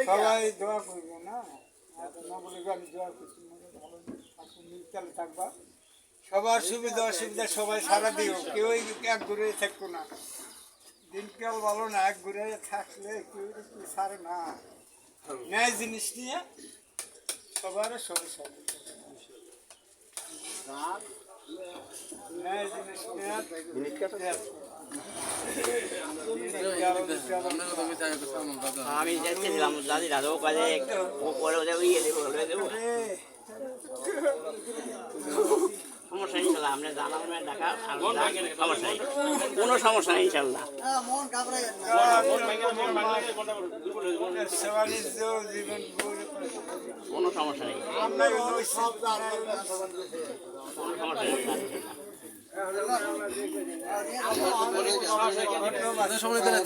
সবাই দোয়া করবো না বলে আমি দোয়া করছি ভালো থাকবা সবার সুবিধা অসুবিধা সবাই সারা দিও কেউ এক ঘুরে থাকবো না দিনকাল ভালো না এক ঘুরে থাকলে কেউ সারে না ন্যায় জিনিস নিয়ে সবার সমস্যা ন্যায় জিনিস নিয়ে আমি যাচ্ছিলাম দাদি দাদু কাজে পরে ইয়ে দেবো দেবো সমস্যা ইনশাল্লাহ আপনি জানাবেন টাকা সমস্যা নেই কোনো সমস্যা নেই ইনশাল্লাহ কোনো সমস্যা নেই কোনো সমস্যা নেই